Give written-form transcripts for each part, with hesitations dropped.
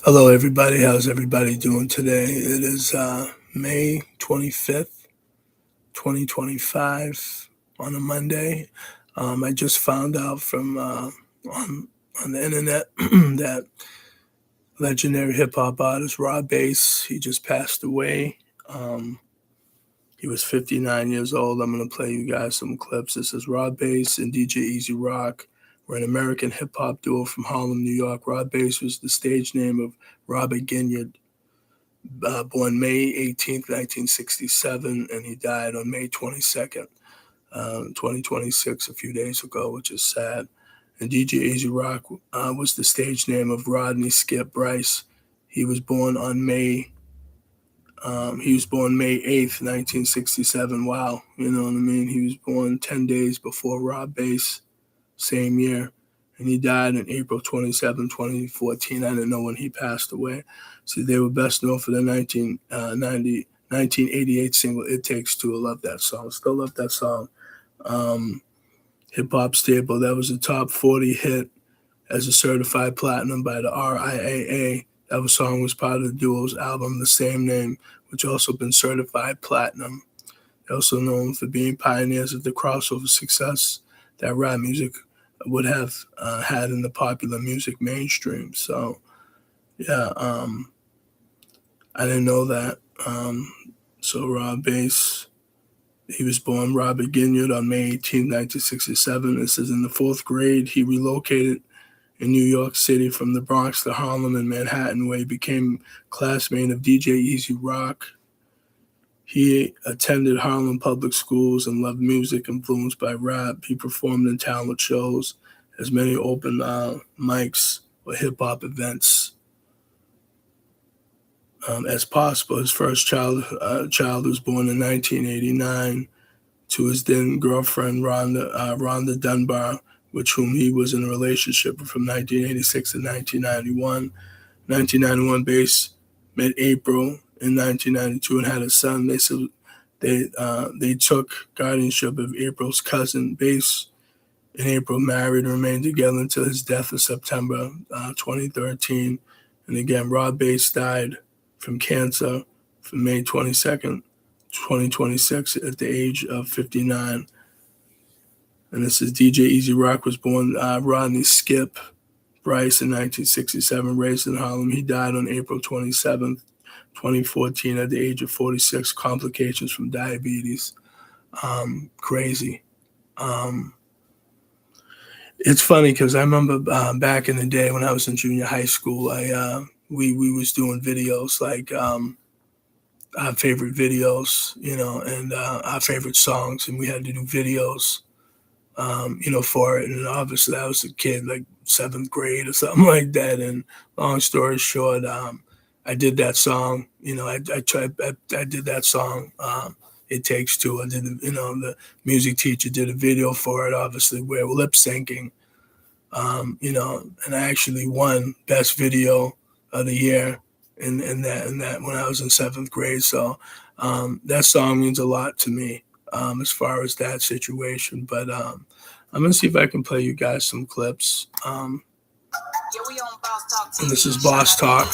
Hello, everybody. How's everybody doing today? It is May 25th, 2025, on a Monday. I just found out from on, on the internet that legendary hip hop artist Rob Bass, he just passed away. Um, he was 59 years old. I'm going to play you guys some clips. This is Rob Bass and DJ Easy Rock. We're an American hip hop duo from Harlem, New York. Rob Bass was the stage name of Robert Ginyard, born May 18th, 1967, and he died on May 22nd, 2026, a few days ago, which is sad. And DJ Easy Rock was the stage name of Rodney Skip Bryce. He was born on May 8th, 1967. Wow, you know what I mean? He was born 10 days before Rob Bass, same year. And he died on April 27, 2014. I didn't know when he passed away. So they were best known for the 1988 single, It Takes Two. I love that song. Still love that song. Hip Hop Staple. That was a top 40 hit as a certified platinum by the RIAA. That song was part of the duo's album, the same name, which also been certified platinum. They're also known for being pioneers of the crossover success that rap music would have had in the popular music mainstream. So, yeah, I didn't know that. So Rob Bass, he was born Robert Ginyard on May 18th, 1967. This is in the fourth grade. He relocated in New York City from the Bronx to Harlem and Manhattan, where he became classmate of DJ Easy Rock. He attended Harlem public schools and loved music influenced by rap. He performed in talent shows, as many open mics or hip hop events as possible. His first child was born in 1989 to his then girlfriend Rhonda Dunbar, with whom he was in a relationship from 1986 to 1991. 1991, Bass met April in 1992 and had a son. They took guardianship of April's cousin. Bass and April married and remained together until his death in September 2013. And again, Rob Bass died from cancer from May 22nd, 2026, at the age of 59. And this is DJ Easy Rock was born Rodney Skip Bryce in 1967, raised in Harlem. He died on April 27th, 2014, at the age of 46, complications from diabetes. Crazy. Um, it's funny because I remember back in the day when I was in junior high school, we was doing videos like our favorite videos, and our favorite songs, and we had to do videos for it. And obviously, I was a kid, like seventh grade or something like that. And long story short, I did that song. I did that song. It Takes Two. I did, the music teacher did a video for it. Obviously, we're lip syncing. And I actually won best video of the year in that when I was in seventh grade. So that song means a lot to me as far as that situation. But I'm gonna see if I can play you guys some clips. And this is Boss Talk.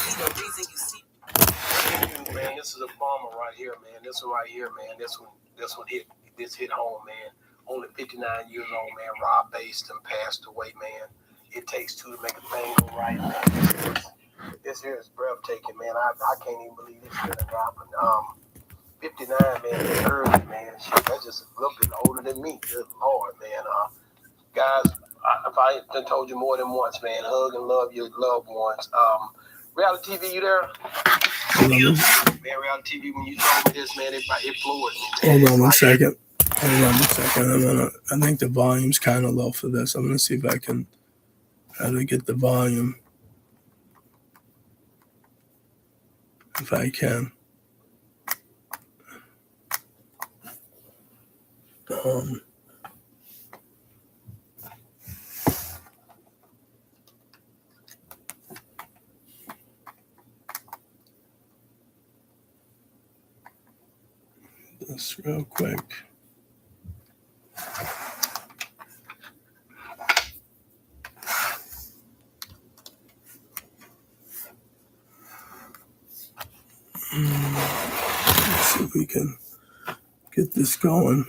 Man, this is a bomber right here, man. This one right here, man. This one hit home, man. Only 59 years old, man. Rob Bass done passed away, man. It takes two to make a thing go right, man. This here is breathtaking, man. I can't even believe this shit happened. 59, man. It's early, man. Shit, that's just a little bit older than me. Good Lord, man. Guys, if I done told you more than once, man, hug and love your loved ones. Reality TV, you there? Man, Reality TV, when you told me this, man, it floored me. Hold on one second. I think the volume's kind of low for this. I'm gonna see if I can how to get the volume, if I can. This real quick. Let's see if we can get this going.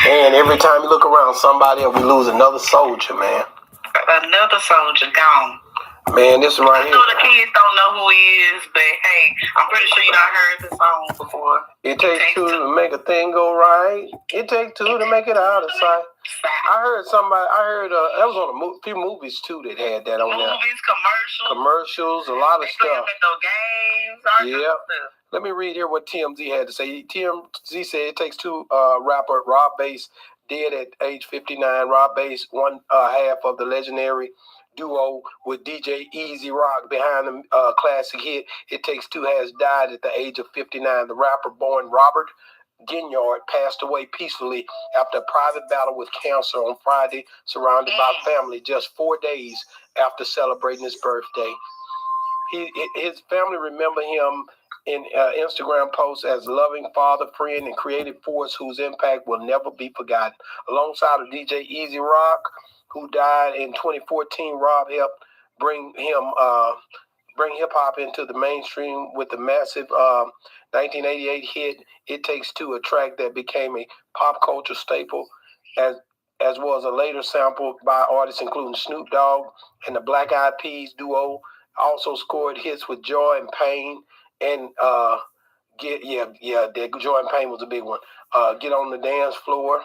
And every time you look around somebody, we lose another soldier, man. Another soldier gone. Man, this one right I here. know the kids don't know who he is, but hey, I'm pretty sure you done heard the song before. It takes two to make a thing go right. It takes two to make it out of sight. I heard that was on a few movies too that had that on there. Movies, commercials, a lot of stuff. Games, yeah. Let me read here what TMZ had to say. TMZ said it takes two. Rapper Rob Base dead at age 59. Rob Base, one half of the legendary duo with DJ Easy Rock behind the classic hit It Takes Two, has died at the age of 59. The rapper, born Robert Ginyard, passed away peacefully after a private battle with cancer on Friday, surrounded by family just 4 days after celebrating his birthday. His family remember him in Instagram posts as loving father, friend, and creative force whose impact will never be forgotten. Alongside of DJ Easy Rock, who died in 2014, Rob helped bring hip hop into the mainstream with the massive 1988 hit "It Takes Two," a track that became a pop culture staple, as well as a later sample by artists including Snoop Dogg and the Black Eyed Peas duo. Also scored hits with Joy and Pain and Joy and Pain was a big one. Get on the Dance Floor.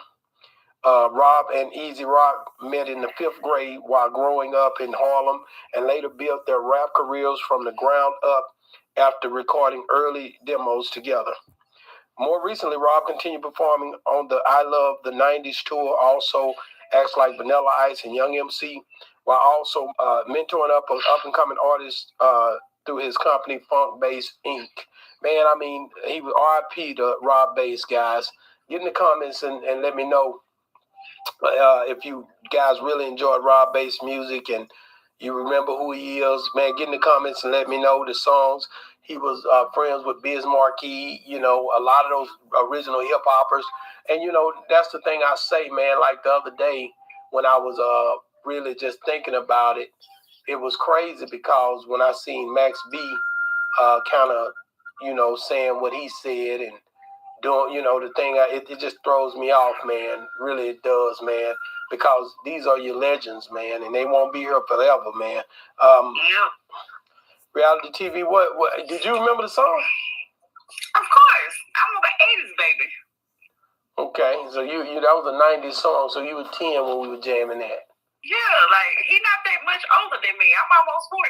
Rob and Easy Rock met in the 5th grade while growing up in Harlem and later built their rap careers from the ground up after recording early demos together. More recently, Rob continued performing on the I Love the 90s tour, also acts like Vanilla Ice and Young MC, while also mentoring up-and-coming artists through his company, Funk Bass Inc. Man, I mean, he was RIP to Rob Bass, guys. Get in the comments and let me know if you guys really enjoyed Rob Bass music and you remember who he is. Man, get in the comments and let me know the songs. He was friends with Biz Markie, a lot of those original hip-hoppers. And, that's the thing I say, man, like the other day when I was really just thinking about it, it was crazy because when I seen Max B kind of, saying what he said and doing, the thing, it just throws me off, man. Really, it does, man, because these are your legends, man, and they won't be here forever, man. Reality TV, what did you remember the song? Of course. I'm an 80s baby. Okay, so you that was a 90s song, so you were 10 when we were jamming that. Yeah, like, he's not that much older than me. I'm almost 40.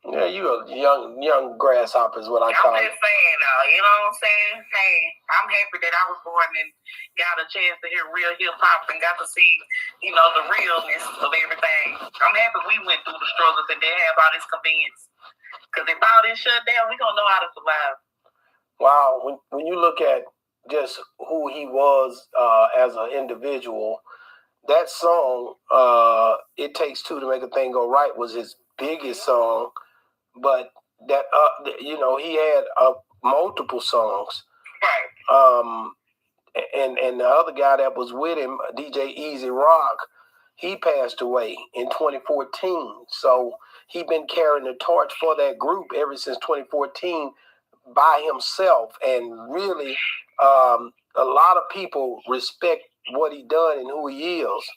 Yeah, you a young grasshopper is what I call it. I'm just saying, you know what I'm saying? Hey, I'm happy that I was born and got a chance to hear real hip-hop and got to see, the realness of everything. I'm happy we went through the struggles and didn't have all this convenience. Because if all this shut down, we don't know how to survive. Wow, when you look at just who he was as an individual, that song, It Takes Two to Make a Thing Go Right, was his biggest song. But that, he had multiple songs. Right. And the other guy that was with him, DJ Easy Rock, he passed away in 2014. So he been carrying the torch for that group ever since 2014 by himself. And really, a lot of people respect what he done and who he is.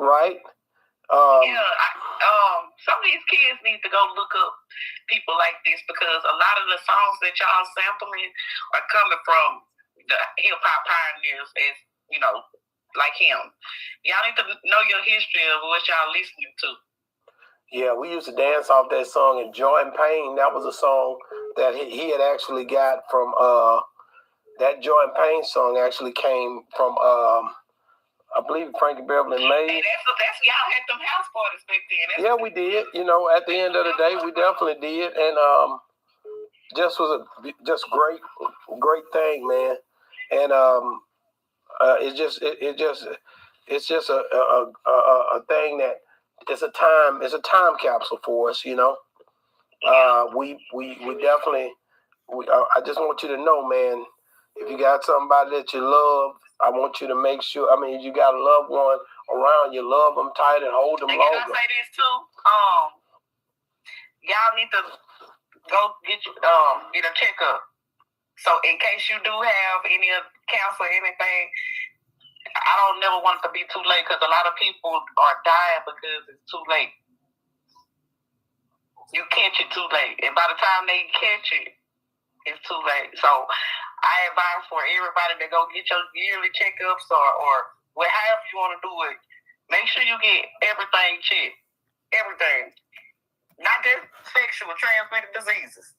Right? Some of these kids need to go look up people like this because a lot of the songs that y'all sampling are coming from the hip-hop pioneers, as like him. Y'all need to know your history of what y'all listening to. Yeah, we used to dance off that song, and Joy and Pain, that was a song that he had actually got from, that Joy and Pain song actually came from, I believe Frankie Beverly and Maze. Hey, that's y'all had them house parties back then. Yeah, we did. At the end of the day, we definitely did, and just was a great thing, man. And it's just a thing that it's a time capsule for us, We definitely. I just want you to know, man. If you got somebody that you love, I want you to make sure. I mean, if you got a loved one around, you love them tight and hold them longer. Can I say this too? y'all need to go get a checkup. So in case you do have any cancer or anything, I don't never want it to be too late, because a lot of people are dying because it's too late. You catch it too late, and by the time they catch it, it's too late. So I advise for everybody to go get your yearly checkups or however you want to do it. Make sure you get everything checked. Everything. Not just sexual transmitted diseases.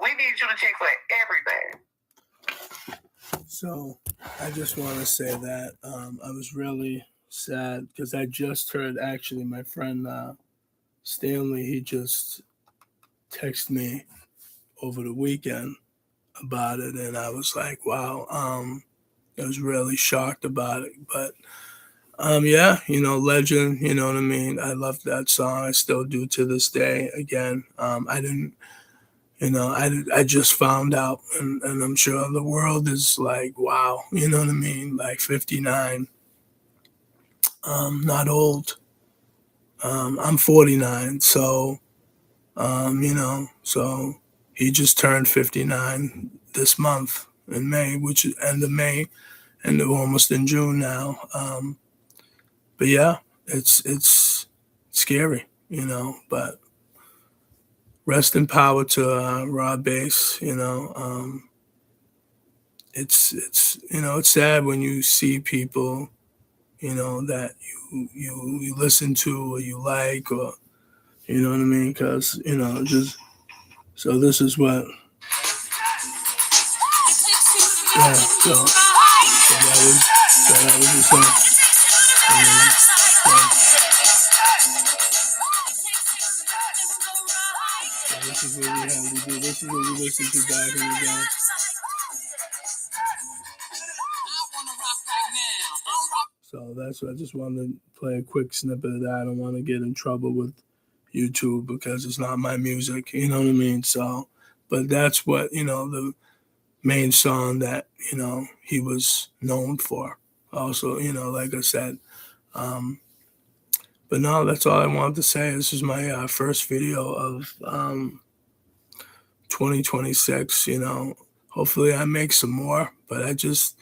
We need you to check for everything. So I just want to say that I was really sad because I just heard, actually, my friend Stanley, he just texted me over the weekend about it, and I was like, wow, I was really shocked about it. But yeah, Legend, you know what I mean? I love that song. I still do to this day. Again, I didn't, I just found out, and I'm sure the world is like, wow, you know what I mean? Like 59, not old. I'm 49, so, so he just turned 59 this month in May, which is end of May, and we're almost in June now. But yeah, it's scary, but rest in power to Rob Bass. It's it's sad when you see people, that you listen to or you like, or you know what I mean, because just so this is what so that was the song. So this is what we had to do. This is what we listened to back in the day. So that's what I just wanted to play a quick snippet of that. I don't want to get in trouble with YouTube because it's not my music, you know what I mean? So, but that's what, the main song that, he was known for. Also, like I said, but no, that's all I wanted to say. This is my first video of 2026. Hopefully I make some more, but I just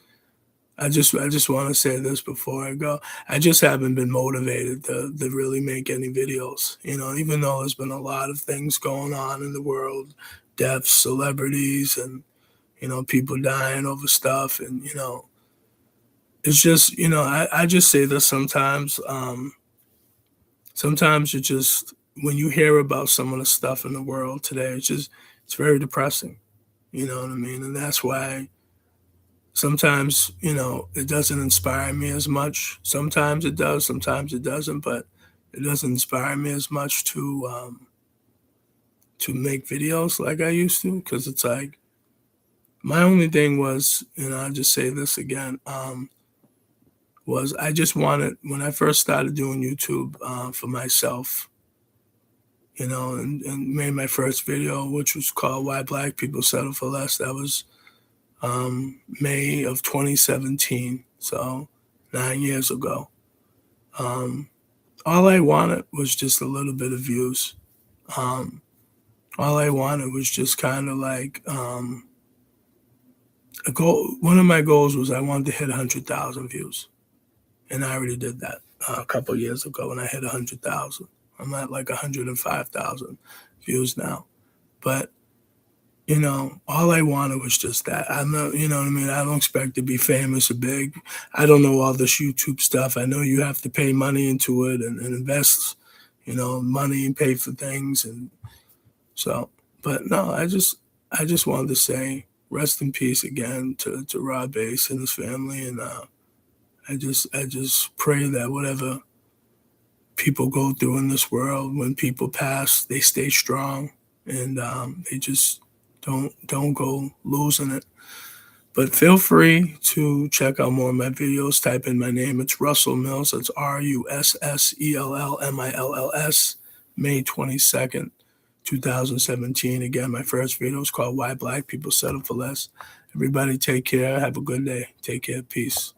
want to say this before I go. I just haven't been motivated to really make any videos, even though there's been a lot of things going on in the world, deaths, celebrities, and, people dying over stuff. And, it's just, I just say this sometimes. Sometimes you just, when you hear about some of the stuff in the world today, it's very depressing. You know what I mean? And that's why sometimes, it doesn't inspire me as much. Sometimes it does, sometimes it doesn't, but it doesn't inspire me as much to make videos like I used to, because it's like, my only thing was, I'll just say this again, was I just wanted, when I first started doing YouTube for myself, and made my first video, which was called Why Black People Settle for Less. That was May of 2017, so 9 years ago. All I wanted was just a little bit of views. All I wanted was just kind of like a goal. One of my goals was I wanted to hit 100,000 views, and I already did that a couple years ago when I hit 100,000. I'm at like 105,000 views now, but all I wanted was just that. I'm not, you know what I mean? I don't expect to be famous or big. I don't know all this YouTube stuff. I know you have to pay money into it and invest, money and pay for things. And so, but no, I just wanted to say rest in peace again to Rob Bass and his family. And I just pray that whatever people go through in this world, when people pass, they stay strong, and they just don't go losing it. But feel free to check out more of my videos. Type in my name. It's Russell Mills. That's RUSSELLMILLS. May 22nd, 2017. Again, my first video is called Why Black People Settle for Less. Everybody take care. Have a good day. Take care. Peace.